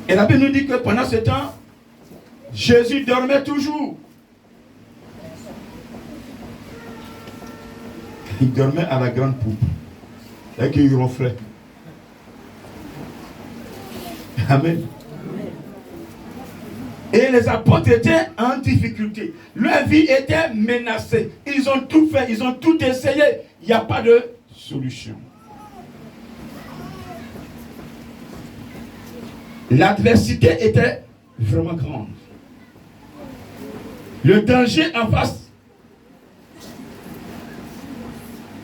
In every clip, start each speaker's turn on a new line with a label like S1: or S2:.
S1: Et la Bible nous dit que pendant ce temps, Jésus dormait toujours. Il dormait à la grande poupe. Et qu'il ronflait. Amen. Et les apôtres étaient en difficulté. Leur vie était menacée. Ils ont tout fait, ils ont tout essayé. Il n'y a pas de solution. L'adversité était vraiment grande. Le danger en face.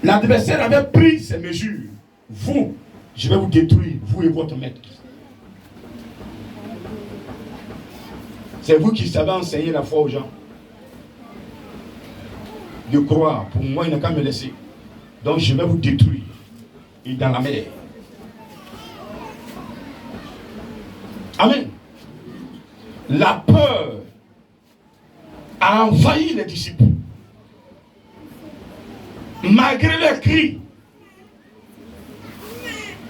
S1: L'adversaire avait pris ses mesures. Vous, je vais vous détruire, vous et votre maître. C'est vous qui savez enseigner la foi aux gens. De croire, pour moi, il n'a qu'à me laisser. Donc je vais vous détruire. Et dans la mer. Amen. La peur a envahi les disciples. Malgré leurs cris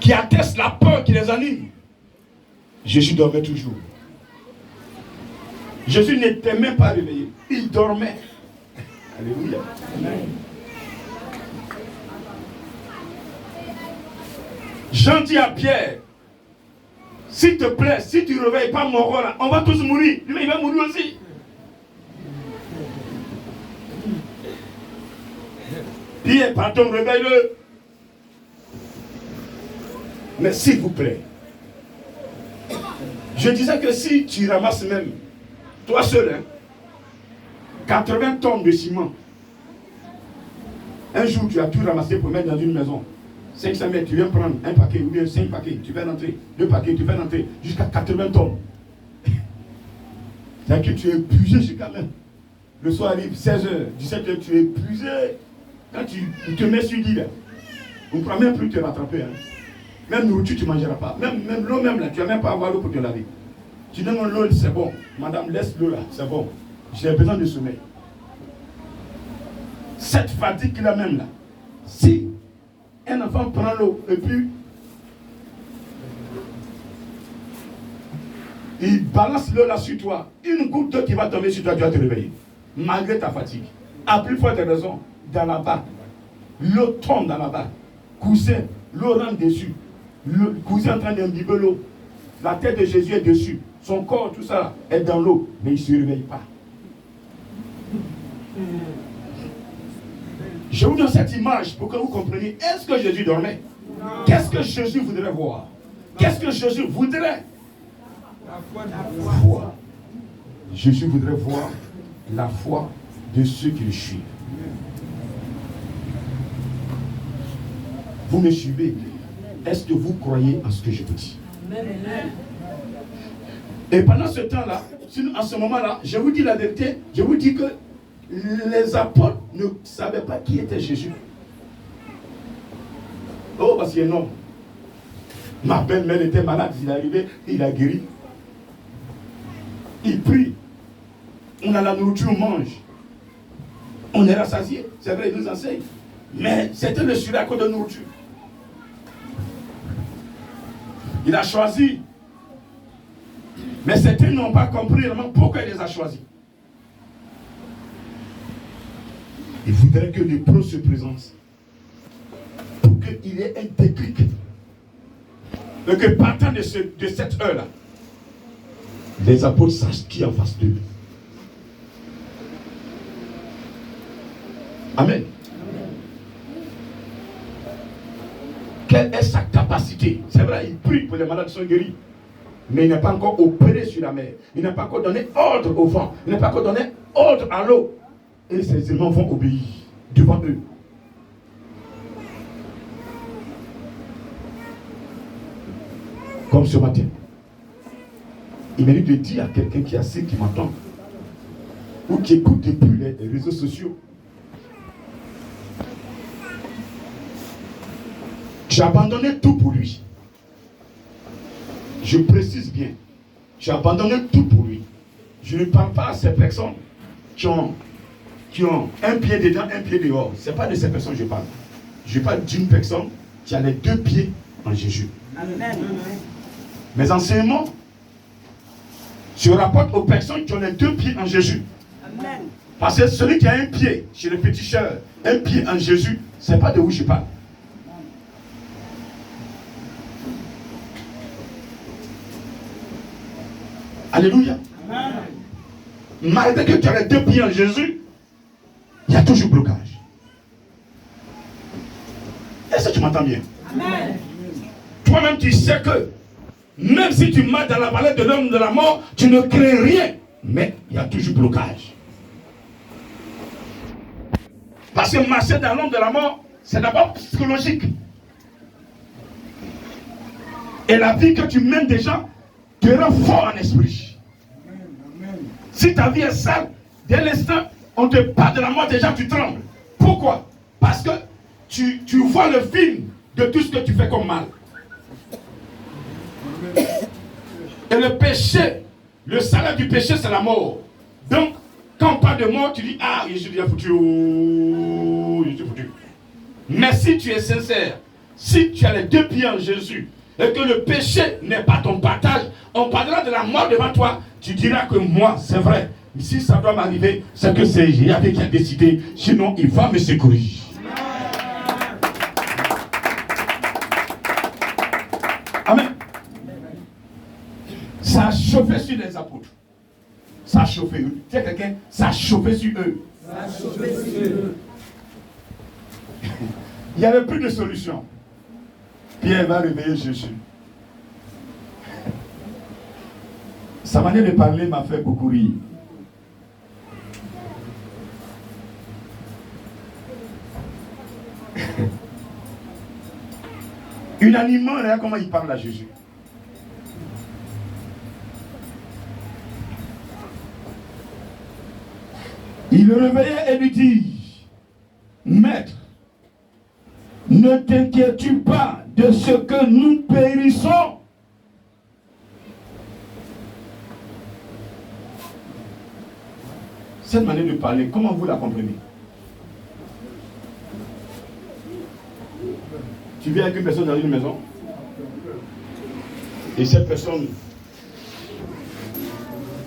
S1: qui attestent la peur qui les anime, Jésus dormait toujours. Jésus n'était même pas réveillé. Il dormait. Alléluia. Amen. Jean dit à Pierre, s'il te plaît, si tu ne réveilles pas mon rôle, on va tous mourir. Lui, il va mourir aussi. Pierre, pardon, réveille-le. Mais s'il vous plaît, je disais que si tu ramasses même, toi seul, 80 tonnes de ciment, un jour tu as tout ramassé pour mettre dans une maison, 500 mètres, tu viens prendre un paquet ou bien 5 paquets, tu fais rentrer, 2 paquets, tu fais rentrer, jusqu'à 80 tonnes. C'est-à-dire que tu es épuisé jusqu'à même. Le soir arrive 16h, 17h, tu es épuisé. Quand tu te mets sur l'île, on ne pourra même plus te rattraper. Hein. Même nourriture, tu ne mangeras pas. Même l'eau, même là, tu ne vas même pas avoir l'eau pour te laver. Tu donnes l'eau, c'est bon. Madame, laisse l'eau là, c'est bon. J'ai besoin de sommeil. Cette fatigue-là même là, si un enfant prend l'eau et puis il balance l'eau là sur toi, une goutte d'eau qui va tomber sur toi, tu vas te réveiller. Malgré ta fatigue. À plus forte raison, dans la barque. L'eau tombe dans la barque. Cousin, l'eau rentre dessus. Le cousin est en train d'imbiber l'eau. La tête de Jésus est dessus. Son corps, tout ça, est dans l'eau. Mais il ne se réveille pas. Je vous donne cette image pour que vous compreniez. Est-ce que Jésus dormait? Qu'est-ce que Jésus voudrait voir? Qu'est-ce que Jésus voudrait voir? Jésus voudrait voir la foi de ceux qui le suivent. Vous me suivez? Est-ce que vous croyez en ce que je vous dis? Et pendant ce temps-là, en ce moment-là, je vous dis la vérité, je vous dis que les apôtres ne savaient pas qui était Jésus. Oh, parce qu'il y a un homme. Ma belle-mère était malade, il est arrivé, il a guéri. Il prie. On a la nourriture, on mange. On est rassasié. C'est vrai, il nous enseigne. Mais c'était le sujet à cause de nourriture. Il a choisi. Mais certains n'ont pas compris vraiment pourquoi il les a choisis. Il voudrait que les pros se présentent. Pour qu'il y ait un déclic. Et que partant de cette heure-là, les apôtres sachent qui est en face d'eux. Amen. Quelle est sa capacité? C'est vrai, il prie pour les malades qui sont guéris. Mais il n'a pas encore opéré sur la mer. Il n'a pas encore donné ordre au vent. Il n'a pas encore donné ordre à l'eau. Et ces éléments vont obéir devant eux. Comme ce matin. Il mérite de dire à quelqu'un qui est assis, qui m'entend, ou qui écoute depuis les réseaux sociaux. J'ai abandonné tout pour lui. Je précise bien. J'ai abandonné tout pour lui. Je ne parle pas à ces personnes qui ont un pied dedans, un pied dehors. Ce n'est pas de ces personnes que je parle. Je parle d'une personne qui a les 2 pieds en Jésus. Amen. Mes enseignements Je rapporte aux personnes qui ont les 2 pieds en Jésus.
S2: Amen.
S1: Parce que celui qui a un pied chez le péticheur, un pied en Jésus, ce n'est pas de où je parle. Alléluia.
S2: Amen.
S1: Malgré que tu as les 2 pieds en Jésus, il y a toujours blocage. Est-ce que tu m'entends bien?
S2: Amen.
S1: Toi-même, tu sais que même si tu marches dans la vallée de l'homme de la mort, tu ne crains rien. Mais il y a toujours blocage. Parce que marcher dans l'homme de la mort, c'est d'abord psychologique. Et la vie que tu mènes déjà te rend fort en esprit. Si ta vie est sale, dès l'instant, on te parle de la mort, déjà tu trembles. Pourquoi? Parce que tu vois le film de tout ce que tu fais comme mal. Et le péché, le salaire du péché, c'est la mort. Donc, quand on parle de mort, tu dis, ah, je suis bien foutu, oh, je suis foutu. Mais si tu es sincère, si tu as les 2 pieds en Jésus, et que le péché n'est pas ton partage, on parlera de la mort devant toi, tu diras que moi, c'est vrai. Si ça doit m'arriver, c'est que c'est Yahvé qui a décidé, sinon il va me secourir. Amen. Ça a chauffé sur les apôtres. Ça a chauffé eux. Tu sais quelqu'un, ça a chauffé sur eux.
S2: Ça a chauffé sur eux.
S1: Il n'y avait plus de solution. Pierre va réveiller Jésus. Sa manière de parler m'a fait beaucoup rire. Unanimement, regarde comment il parle à Jésus. Il le réveillait et lui dit, Maître, ne t'inquiètes-tu pas de ce que nous périssons? Cette manière de parler, comment vous la comprenez? Tu viens avec une personne dans une maison et cette personne,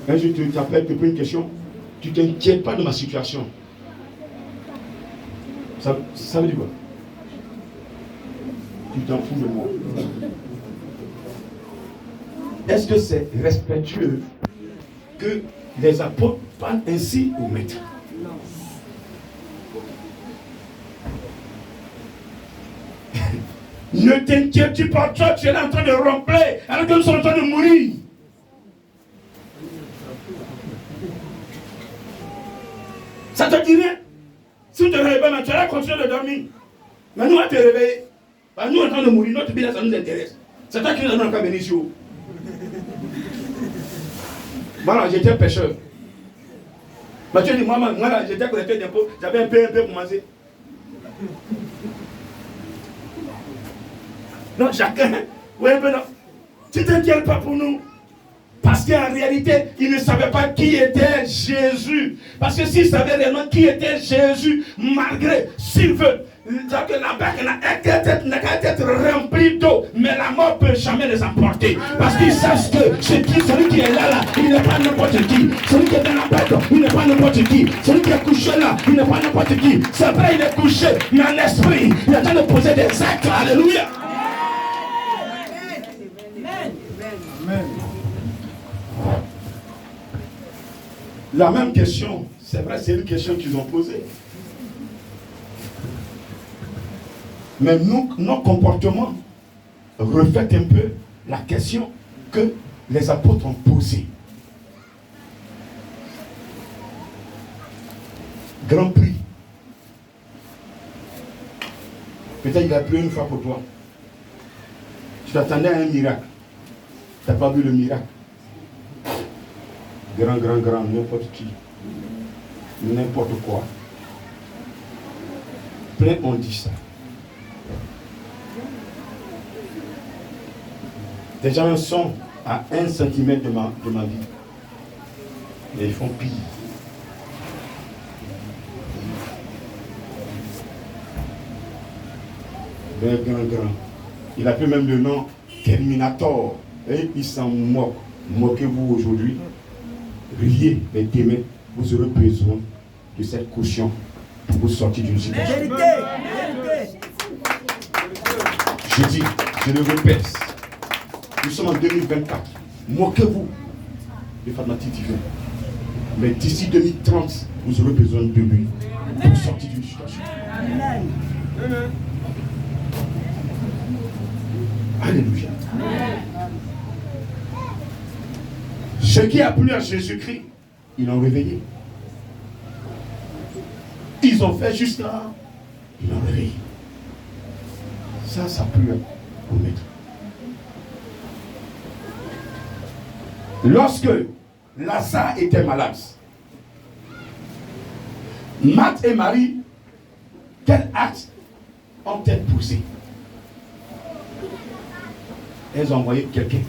S1: un jour tu t'appelles, tu poses une question, tu ne t'inquiètes pas de ma situation. Ça veut dire quoi? Tu t'en fous de moi. Est-ce que c'est respectueux que les apôtres parlent ainsi au maître? Ne t'inquiète pas, toi tu es là en train de remplir alors que nous sommes en train de mourir. Ça te dit rien? Si tu te réveilles pas, tu vas continuer de dormir. Mais nous, on va te réveiller. Nous, on est en train de mourir, notre vie, ça nous intéresse. C'est toi qui nous as venir ici. Voilà, j'étais un pêcheur. Mais tu dis, moi j'étais collecteur d'impôts, j'avais un peu pour manger. Non, chacun, oui, mais non. Tu ne t'inquiètes pas pour nous. Parce qu'en réalité, ils ne savaient pas qui était Jésus. Parce que s'ils savaient réellement qui était Jésus, malgré, s'ils veulent, que la barque n'a qu'à être remplie d'eau, mais la mort ne peut jamais les emporter. Parce qu'ils savent que celui qui est là, il n'est pas n'importe qui. Celui qui est dans la barque, il n'est pas n'importe qui. Celui qui est couché là, il n'est pas n'importe qui. C'est vrai, il est couché, mais en esprit, il est en train de poser des actes. Alléluia. Amen. La même question, c'est vrai, c'est une question qu'ils ont posée. Mais nos comportements reflètent un peu la question que les apôtres ont posée. Grand Prix. Peut-être il a plu une fois pour toi. Tu t'attendais à un miracle. Tu n'as pas vu le miracle. Grand, n'importe qui. N'importe quoi. Plein on dit ça. Des gens sont à 1 centimètre de ma vie. Et ils font pire. Grand. Il a pris même le nom Terminator. Et il s'en moque. Moquez-vous aujourd'hui. riez, mais demain, vous aurez besoin de cette caution pour vous sortir d'une situation.
S2: Vérité. Vérité.
S1: Je dis, je le répète, nous sommes en 2024. Moquez-vous des fanatiques divins. Mais d'ici 2030, vous aurez besoin de lui pour sortir d'une situation.
S2: Amen.
S1: Alléluia. Ceux qui a plu à Jésus-Christ, ils l'ont réveillé. Ils ont fait juste là, ils l'ont réveillé. Ça plu au maître. Lorsque Lazare était malade, Marthe et Marie, quel acte ont-elles posé? Elles ont envoyé quelqu'un.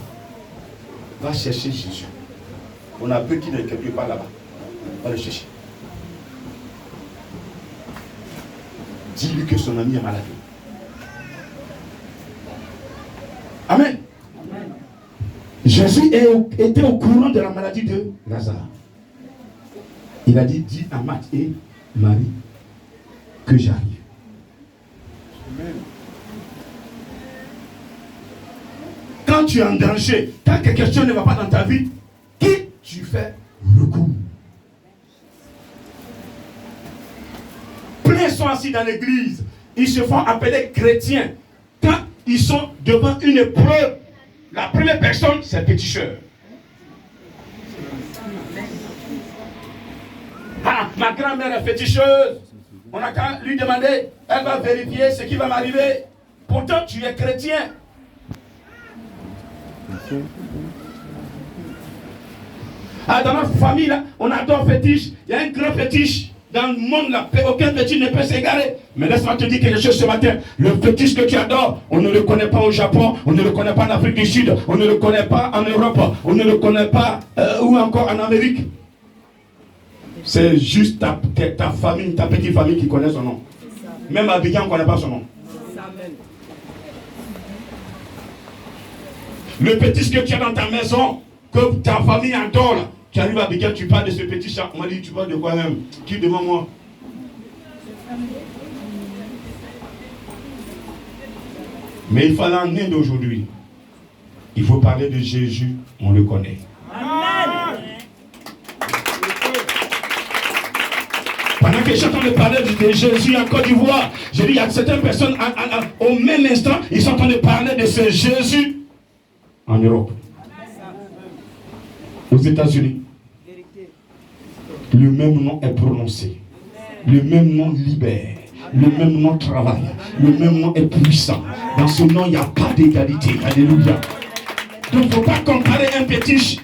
S1: Va chercher Jésus. On a vu qu'il est quelque part là-bas. Va le chercher. Dis-lui que son ami est malade. Amen. Amen. Jésus était au courant de la maladie de Lazare. Il a dit, dis à Marthe et Marie que j'arrive. Amen. Quand tu es en danger, quand quelque chose ne va pas dans ta vie, qui tu fais recours? Plein sont assis dans l'église, ils se font appeler chrétiens. Quand ils sont devant une épreuve, la première personne, c'est le péticheur. Ah, ma grand-mère est féticheuse. On n'a qu'à lui demander, elle va vérifier ce qui va m'arriver. Pourtant, tu es chrétien. Ah, dans notre famille, là, on adore fétiche. Il y a un grand fétiche. Dans le monde, là, aucun fétiche ne peut s'égarer. Mais laisse-moi te dire quelque chose ce matin. Le fétiche que tu adores, on ne le connaît pas au Japon, on ne le connaît pas en Afrique du Sud, on ne le connaît pas en Europe, on ne le connaît pas ou encore en Amérique. C'est juste ta famille, ta petite famille qui connaît son nom. Même Abidjan, on ne connaît pas son nom. Le fétiche que tu as dans ta maison, que ta famille adore, là, tu arrives à Abidjan, tu parles de ce petit chat. On m'a dit, tu parles de quoi même? Qui devant moi? Mais il fallait en Inde aujourd'hui. Il faut parler de Jésus, on le connaît. Amen. Pendant que j'entends parler de Jésus en Côte d'Ivoire, j'ai dit, il y a certaines personnes au même instant, ils sont en train de parler de ce Jésus en Europe. Aux États-Unis, le même nom est prononcé. Le même nom libère. Le même nom travaille. Le même nom est puissant. Dans ce nom, il n'y a pas d'égalité. Alléluia. Donc, il ne faut pas comparer un fétiche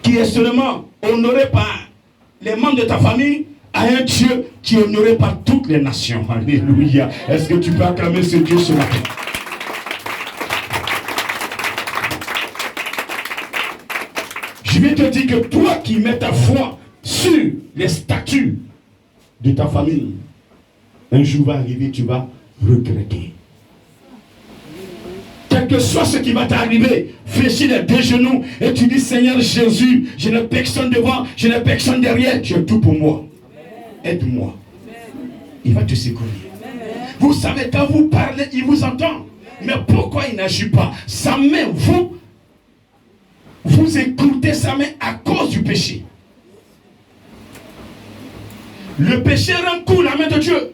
S1: qui est seulement honoré par les membres de ta famille à un Dieu qui est honoré par toutes les nations. Alléluia. Est-ce que tu peux acclamer ce Dieu ce matin? Je vais te dire que toi qui mets ta foi sur les statuts de ta famille, un jour va arriver, tu vas regretter. Quel que soit ce qui va t'arriver, fléchis les deux genoux et tu dis, Seigneur Jésus, je n'ai personne devant, je n'ai personne derrière, tu es tout pour moi. Aide-moi. Il va te secourir. Vous savez, quand vous parlez, il vous entend. Mais pourquoi il n'agit pas? Sa main, vous écoutez sa main à cause du péché. Le péché rend court la main de Dieu.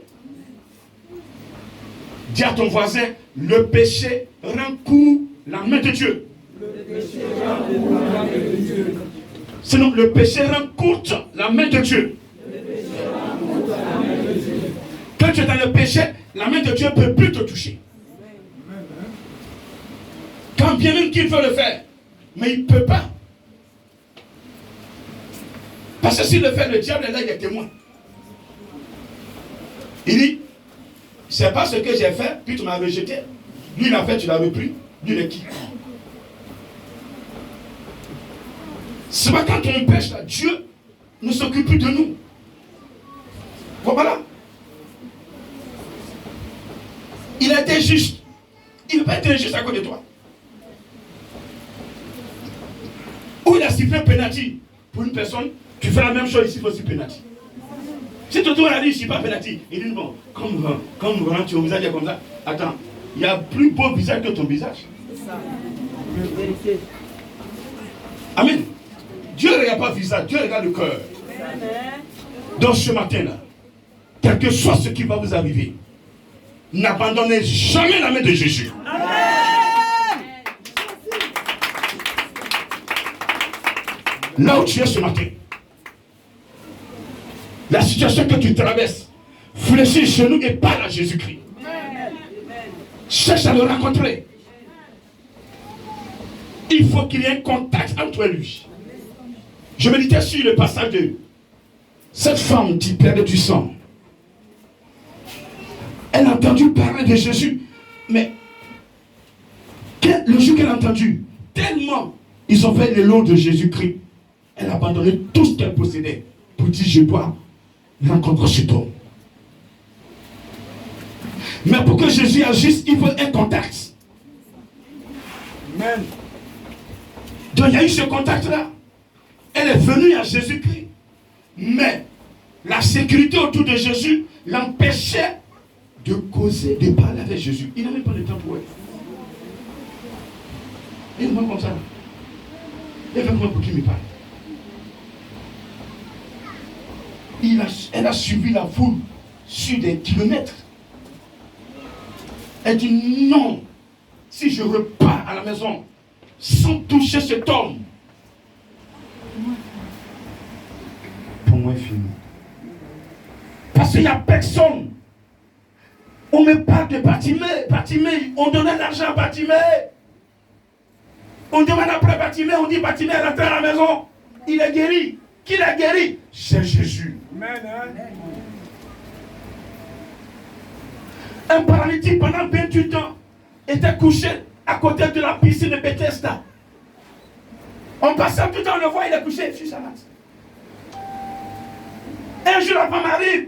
S1: Dis à ton voisin, le péché rend court la main de Dieu. Sinon, le péché rend courte la main de Dieu. Quand tu es dans le péché, la main de Dieu ne peut plus te toucher. Quand bien même qu'il veut le faire, mais il ne peut pas. Parce que s'il le fait, le diable est là, il est témoin. Il dit, c'est pas ce que j'ai fait, puis tu m'as rejeté. Lui, il a fait, tu l'as repris. Lui, il est qui? C'est pas quand on pêche, là, Dieu ne s'occupe plus de nous. Voilà. Il a été juste. Il n'a pas été injuste à cause de toi. Où il il a sifflé penalty pour une personne, tu fais la même chose ici, il faut aussi penalty. Si tu tournes à dire, je ne suis pas penalty, il dit bon, comme vraiment tu as un visage comme ça, attends, il y a plus beau visage que ton visage.
S2: C'est ça. Vérité.
S1: Amen. Dieu ne regarde pas le visage, Dieu regarde le cœur. Donc ce matin-là, quel que soit ce qui va vous arriver, n'abandonnez jamais la main de Jésus.
S2: Amen.
S1: Là où tu es ce matin, la situation que tu traverses, fléchis chez nous et parle à Jésus-Christ. Cherche à le rencontrer. Il faut qu'il y ait un contact entre toi et lui. Je méditais sur le passage de cette femme qui perdait du sang. Elle a entendu parler de Jésus, mais le jour qu'elle a entendu, tellement ils ont fait le lot de Jésus-Christ, elle a abandonné tout ce qu'elle possédait pour dire je dois rencontrer cet homme. Mais pour que Jésus agisse, il faut un contact.
S2: Amen.
S1: Donc il y a eu ce contact-là. Elle est venue à Jésus-Christ. Mais la sécurité autour de Jésus l'empêchait de causer, de parler avec Jésus. Il n'avait pas le temps pour elle. Il est comme ça. Il veut pour qu'il me parle. Elle a suivi la foule sur des kilomètres. Elle dit non, si je repars à la maison sans toucher cet homme, pour moi, c'est fini. Parce qu'il n'y a personne. On me parle de Bartimée, on donnait l'argent à Bartimée. On demande après Bartimée, on dit Bartimée est rentré à la maison. Il est guéri. Qui l'a guéri? C'est Jésus.
S2: Amen.
S1: Un paralytique pendant 28 ans était couché à côté de la piscine de Bethesda. On passait tout le temps, on le voit, il est couché sur sa masse. Un jour, la femme arrive.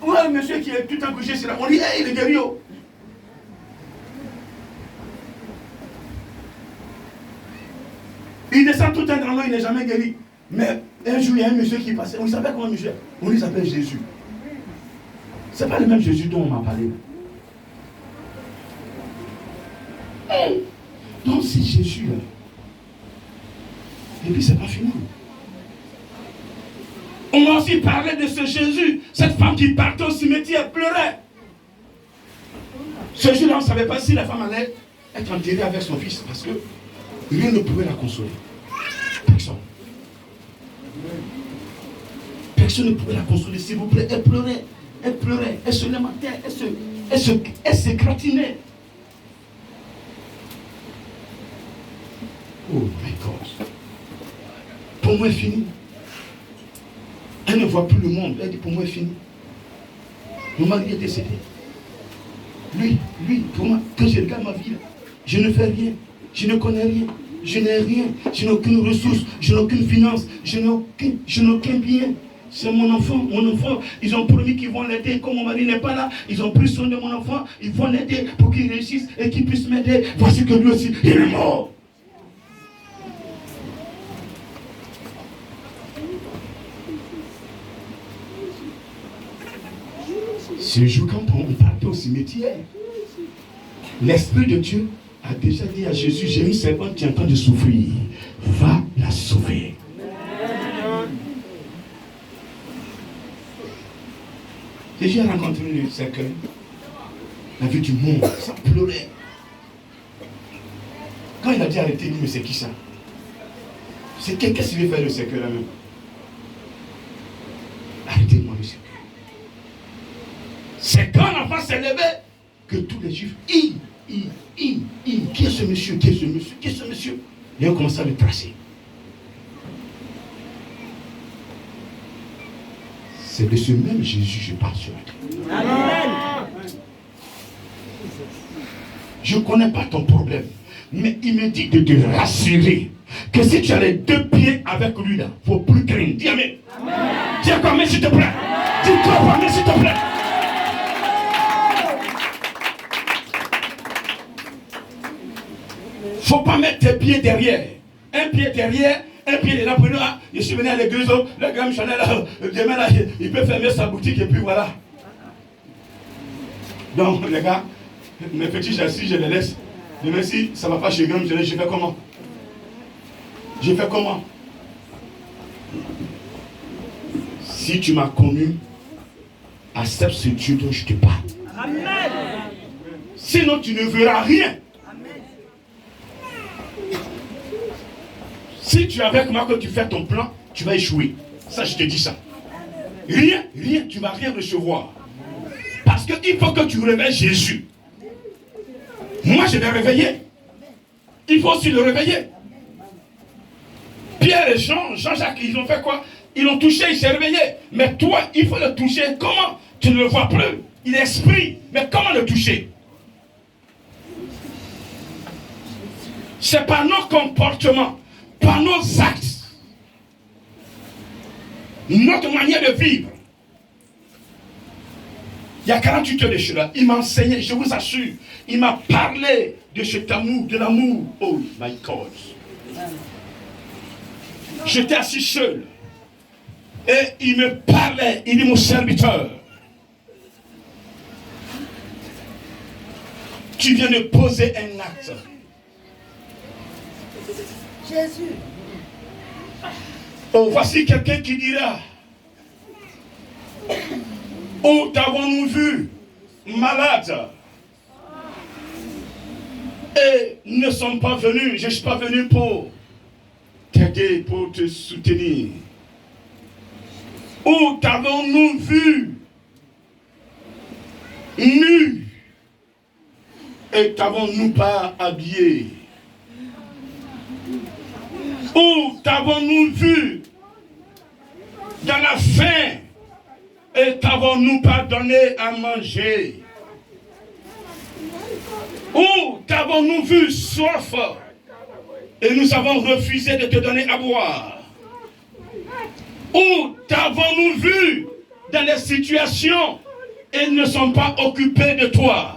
S1: Où est le monsieur qui est tout le temps couché sur la... On dit, hey, il est guéri. Oh. Il descend tout le temps dans l'eau, il n'est jamais guéri. Mais un jour, il y a un monsieur qui passait. On savait comment monsieur. On lui s'appelle Jésus. Ce n'est pas le même Jésus dont on m'a parlé. Donc c'est Jésus. Là. Et puis c'est pas fini. On m'a aussi parlé de ce Jésus. Cette femme qui partait au cimetière pleurait. Ce jour-là, on ne savait pas si la femme allait être enterrée avec son fils. Parce que rien ne pouvait la consoler. Personne. Personne ne pouvait la consoler. S'il vous plaît, elle pleurait. Elle pleurait, elle se lamentait, elle se gratinait. Oh my God. Pour moi, c'est fini. Elle ne voit plus le monde. Elle dit, pour moi, c'est fini. Mon mari est décédé. Lui, pour moi, quand je regarde ma vie, je ne fais rien. Je ne connais rien. Je n'ai rien. Je n'ai aucune ressource. Je n'ai aucune finance. Je n'ai aucun bien. C'est mon enfant. Ils ont promis qu'ils vont l'aider. Comme mon mari n'est pas là, ils ont pris soin de mon enfant. Ils vont l'aider pour qu'il réussisse et qu'il puisse m'aider. Voici que lui aussi, il est mort. Ce jour, quand on partait au cimetière, l'Esprit de Dieu a déjà dit à Jésus, j'ai une servante qui est en train de souffrir. Va la sauver. Et j'ai rencontré le cercueil. La vie du monde, ça pleurait. Quand il a dit arrêter, il dit, mais c'est qui ça? C'est qu'est-ce qu'il veut faire le cercueil là-même? Arrêtez-moi le cercueil. C'est quand l'enfant s'est levé que tous les juifs, qui est ce monsieur? Qui est ce monsieur? Qui est ce monsieur? Et on commence à le tracer. C'est de ce même Jésus que je parle sur la terre.
S2: Amen. Je
S1: ne connais pas ton problème, mais il me dit de te rassurer que si tu as les deux pieds avec lui là, il ne faut plus craindre. Dis amen. Dis encore amen s'il te plaît. Dis encore amen s'il te plaît. Il ne faut pas mettre tes pieds derrière. un pied derrière, un pied dedans. Pour nous, ah, je suis venu à l'église, oh, le grand missionnaire, là, demain, là, il peut fermer sa boutique et puis voilà. Donc, les gars, mes petits châssis, je les laisse. Demain, si ça ne va pas chez le grand missionnaire, je fais comment? Je fais comment? Si tu m'as connu, accepte ce Dieu dont je te parle.
S2: Amen.
S1: Sinon, tu ne verras rien. Si tu es avec moi, que tu fais ton plan, tu vas échouer. Ça, je te dis ça. Rien, tu ne vas rien recevoir. Parce qu'il faut que tu réveilles Jésus. Moi, je l'ai réveillé. Il faut aussi le réveiller. Pierre et Jean-Jacques, ils ont fait quoi? Ils l'ont touché, il s'est réveillé. Mais toi, il faut le toucher. Comment? Tu ne le vois plus. Il est esprit. Mais comment le toucher? C'est par nos comportements, par nos actes, notre manière de vivre. Il y a 48 heures de cela, il m'a enseigné, je vous assure, il m'a parlé de cet amour, de l'amour. Oh my God. J'étais assis seul. Et il me parlait, il dit mon serviteur. Tu viens de poser un acte.
S2: Jésus.
S1: Oh, voici quelqu'un qui dira, où t'avons-nous vu malade et ne sommes pas venus, je ne suis pas venu pour t'aider, pour te soutenir. Où t'avons-nous vu nu et t'avons-nous pas habillé? Où t'avons-nous vu dans la faim et t'avons-nous pas donné à manger? Où t'avons-nous vu soif et nous avons refusé de te donner à boire? Où t'avons-nous vu dans des situations et ils ne sont pas occupés de toi?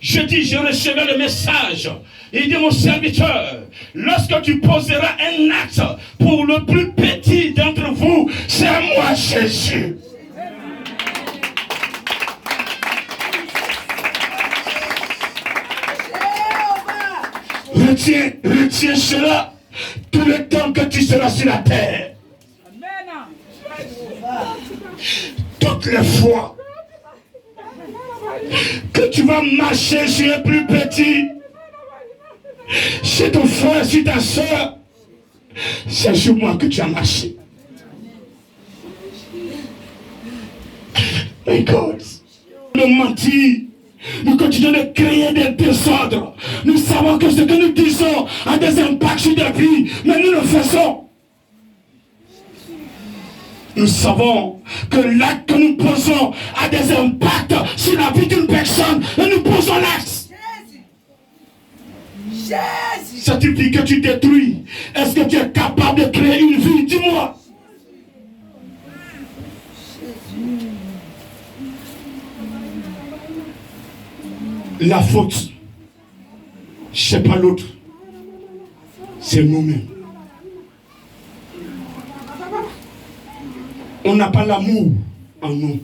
S1: Je dis, je recevais le message. Il dit, mon serviteur, lorsque tu poseras un acte pour le plus petit d'entre vous, c'est moi Jésus. Retiens cela tout le temps que tu seras sur la terre. Toutes les fois que tu vas marcher sur un plus petit, chez ton frère, chez ta soeur, c'est sur moi que tu as marché. My God. Le mentir, nous continuons de créer des désordres. Nous savons que ce que nous disons a des impacts sur des vies, mais nous le faisons. Nous savons que l'acte que nous posons a des impacts sur la vie d'une personne et nous posons l'acte. Cette vie que tu détruis, est-ce que tu es capable de créer une vie? Dis-moi. La faute, c'est pas l'autre, c'est nous-mêmes. On n'a pas l'amour en nous.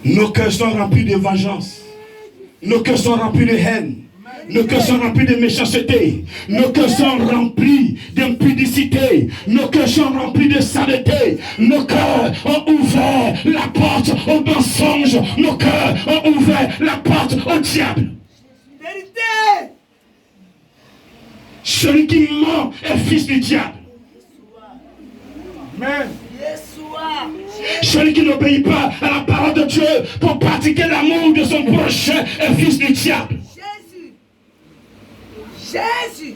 S1: Nos cœurs sont remplis de vengeance. Nos cœurs sont remplis de haine. Nos cœurs sont remplis de méchanceté. Nos cœurs sont remplis d'impudicité. Nos cœurs sont remplis de saleté. Nos cœurs ont ouvert la porte au mensonge. Nos cœurs ont ouvert la porte au diable.
S2: Vérité.
S1: Celui qui ment est fils du diable.
S2: Amen.
S1: Celui qui n'obéit pas à la parole de Dieu pour pratiquer l'amour de son prochain est fils du diable.
S2: Jésus.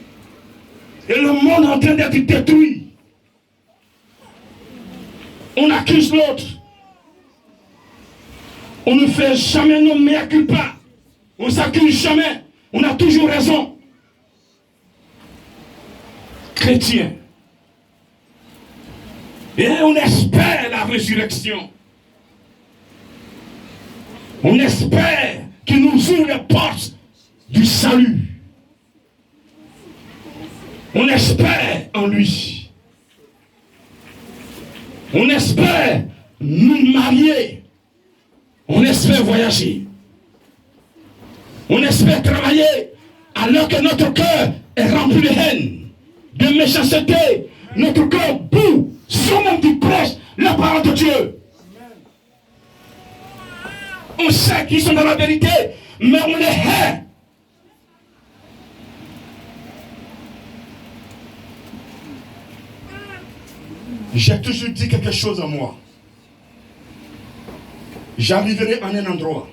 S1: Et le monde est en train d'être détruit. On accuse l'autre. On ne fait jamais nos mea culpa. On ne s'accuse jamais. On a toujours raison. Chrétien. Et on espère la résurrection. On espère qu'il nous ouvre les portes du salut. On espère en lui. On espère nous marier. On espère voyager. On espère travailler alors que notre cœur est rempli de haine, de méchanceté. Notre cœur boue, sans même qui prêche la parole de Dieu. On sait qu'ils sont dans la vérité, mais on les hait. J'ai toujours dit quelque chose à moi. J'arriverai en un endroit.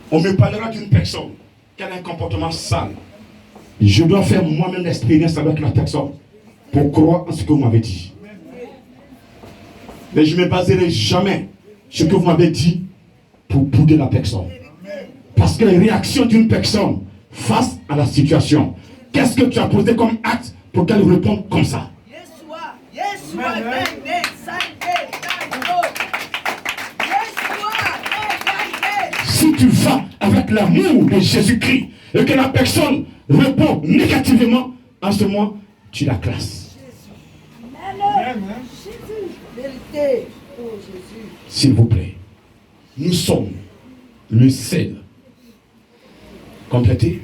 S1: On me parlera d'une personne qui a un comportement sale. Je dois faire moi-même l'expérience avec la personne pour croire en ce que vous m'avez dit. Mais je ne me baserai jamais sur ce que vous m'avez dit pour bouder la personne. Parce que les réactions d'une personne face à la situation, qu'est-ce que tu as posé comme acte pour qu'elle réponde comme ça? Si tu vas avec l'amour de Jésus-Christ et que la personne répond négativement, en ce moment, tu la classes. S'il vous plaît, nous sommes le sel. Complétez.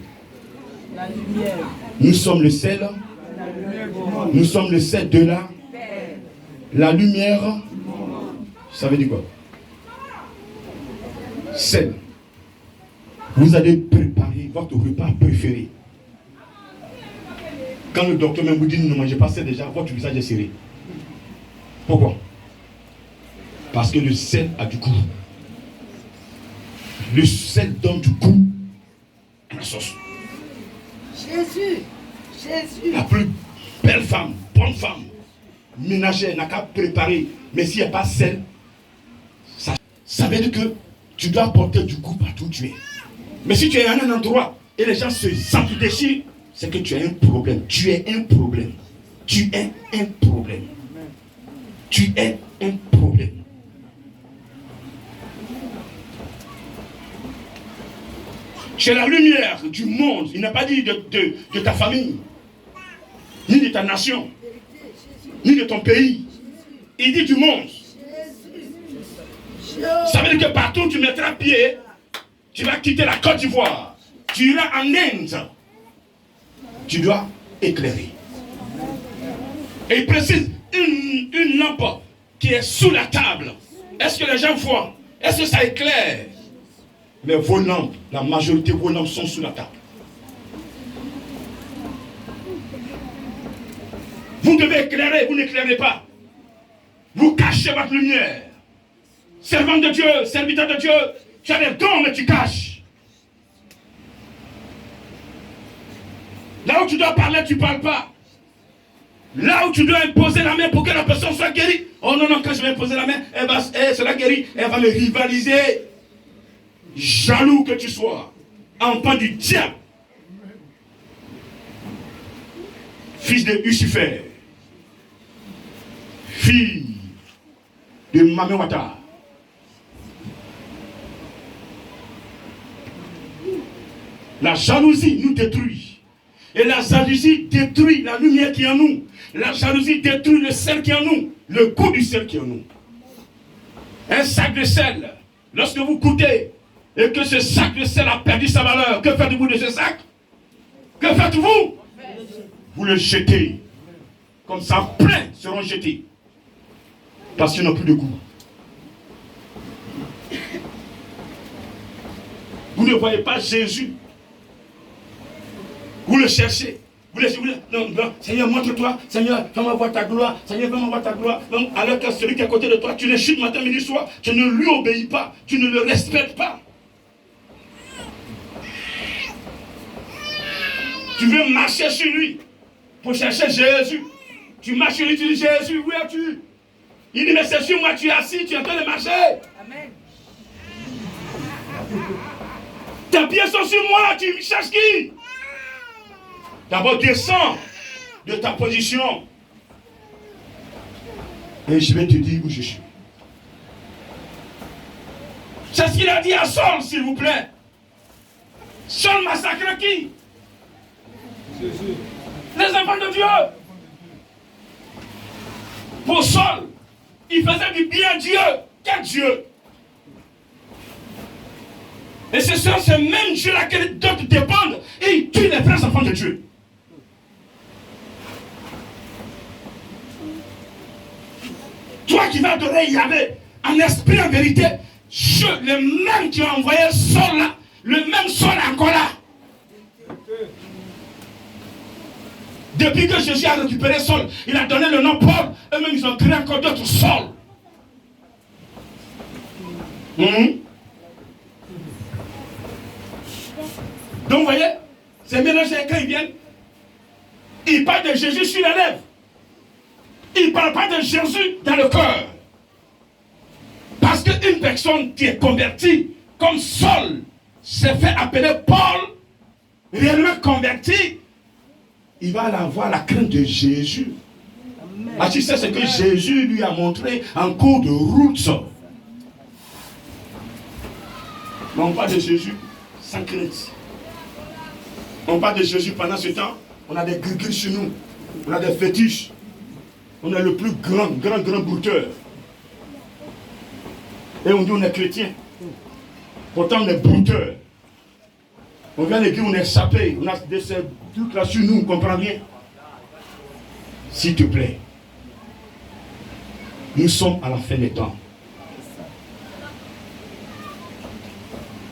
S2: La lumière.
S1: Nous sommes le sel. Nous sommes le sel de la lumière. Ça veut dire quoi? Sel. Vous allez préparer votre repas préféré. Quand le docteur même vous dit ne mangez pas ça, déjà votre visage est serré. Pourquoi? Parce que le sel a du goût. Le sel donne du goût à la sauce.
S2: Jésus.
S1: La plus belle femme, bonne femme, ménagère, n'a qu'à préparer. Mais s'il n'y a pas de sel, ça veut dire que tu dois apporter du goût partout où tu es. Mais si tu es à un endroit et les gens se déchirent, c'est que tu as un problème. Tu es un problème. Tu es un problème. Tu es un problème. Tu es la lumière du monde. Il n'a pas dit de ta famille, ni de ta nation, ni de ton pays. Il dit du monde. Ça veut dire que partout où tu mettras pied, tu vas quitter la Côte d'Ivoire. Tu iras en Inde. Tu dois éclairer. Et il précise une lampe qui est sous la table. Est-ce que les gens voient? Est-ce que ça éclaire? Mais vos lampes, la majorité de vos lampes sont sous la table. Vous devez éclairer, vous n'éclairez pas. Vous cachez votre lumière. Servant de Dieu, serviteur de Dieu, tu as des dons, mais tu caches. Là où tu dois parler, tu ne parles pas. Là où tu dois imposer la main pour que la personne soit guérie. Oh non, non, quand je vais imposer la main, elle sera guérie, elle va me rivaliser. Jaloux que tu sois, enfant du diable, fils de Lucifer, fille de Mame Wata. La jalousie nous détruit. Et la jalousie détruit la lumière qui est en nous. La jalousie détruit le sel qui est en nous. Le goût du sel qui est en nous. Un sac de sel, lorsque vous goûtez, et que ce sac de sel a perdu sa valeur, que faites-vous de ce sac? Que faites-vous? Vous le jetez. Comme ça, plein seront jetés. Parce qu'ils n'ont plus de goût. Vous ne voyez pas Jésus. Vous le cherchez. Non, Seigneur, montre-toi. Seigneur, fais-moi voir ta gloire. Seigneur, fais-moi voir ta gloire. Donc, alors que celui qui est à côté de toi, tu le chutes matin, midi, soir. Tu ne lui obéis pas. Tu ne le respectes pas. Tu veux marcher sur lui pour chercher Jésus. Tu marches sur lui, tu dis Jésus, où es-tu? Il dit, mais c'est sur moi, tu es assis, tu es en train de marcher. Amen. Tes pieds sont sur moi, tu cherches qui? D'abord, descends de ta position. Et je vais te dire où je suis. C'est ce qu'il a dit à Saul, s'il vous plaît. Saul massacre qui? Jésus. Les enfants de Dieu. Pour Saul, il faisait du bien à Dieu. Quel Dieu? Et c'est ça, ce même Dieu laquelle d'autres dépendent et il tue les vrais enfants de Dieu. Toi qui vas adorer Yahvé, en esprit, en vérité, le même qui a envoyé Saul là, le même Saul est encore là. Depuis que Jésus a récupéré Saul, il a donné le nom Paul, eux-mêmes ils ont créé encore d'autres Saul. Donc vous voyez, ces mélangés quand ils viennent, ils parlent de Jésus sur les lèvres. Ils ne parlent pas de Jésus dans le cœur. Parce qu'une personne qui est convertie, comme Saul s'est fait appeler Paul, réellement converti, il va avoir la crainte de Jésus. Ah, tu sais ce que Jésus lui a montré en cours de route. Mais on parle de Jésus sans crainte. On parle de Jésus pendant ce temps, on a des gris chez nous, on a des fétiches, on est le plus grand brouteur. Et on dit on est chrétien. Pourtant on est brouteur. On vient à l'église, on est sapé, on a des trucs là sur nous, on ne comprend rien. S'il te plaît, nous sommes à la fin des temps.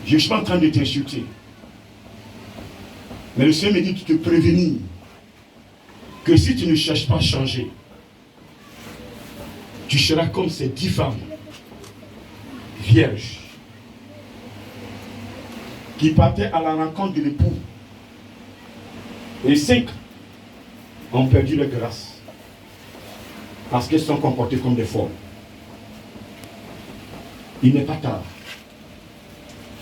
S1: Je ne suis pas en train de t'insulter. Mais le Seigneur me dit de te prévenir que si tu ne cherches pas à changer, tu seras comme ces 10 femmes vierges qui partaient à la rencontre de l'époux. Et 5 ont perdu leur grâce parce qu'elles sont comportées comme des folles. Il n'est pas tard.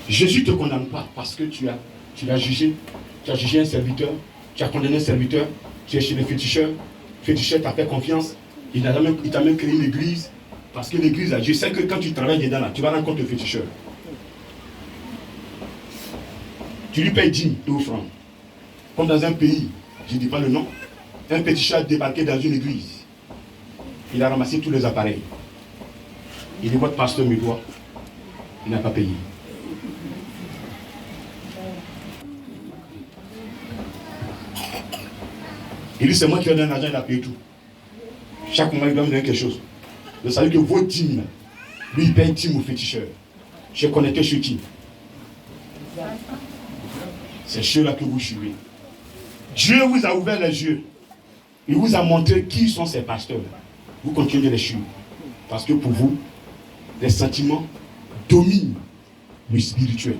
S1: Jésus ne te condamne pas parce que tu l'as jugé. Tu as jugé un serviteur, tu as condamné un serviteur, tu es chez les féticheurs. Le féticheur t'a fait confiance, il t'a même créé une église. Parce que l'église, je sais que quand tu travailles dedans, là, tu vas rencontrer le féticheur. Tu lui payes 10 offrandes. Comme dans un pays, je ne dis pas le nom, un féticheur a débarqué dans une église. Il a ramassé tous les appareils. Il dit, votre pasteur me doit. Il n'a pas payé. Il dit, c'est moi qui ai donné l'argent, il a payé tout. Chaque mois, il doit me donner quelque chose. Vous savez que vos dîmes, lui, il paye 10 au féticheur. Je connais que ce type. C'est ceux-là que vous suivez. Dieu vous a ouvert les yeux. Il vous a montré qui sont ces pasteurs. Vous continuez de les suivre. Parce que pour vous, les sentiments dominent le spirituel.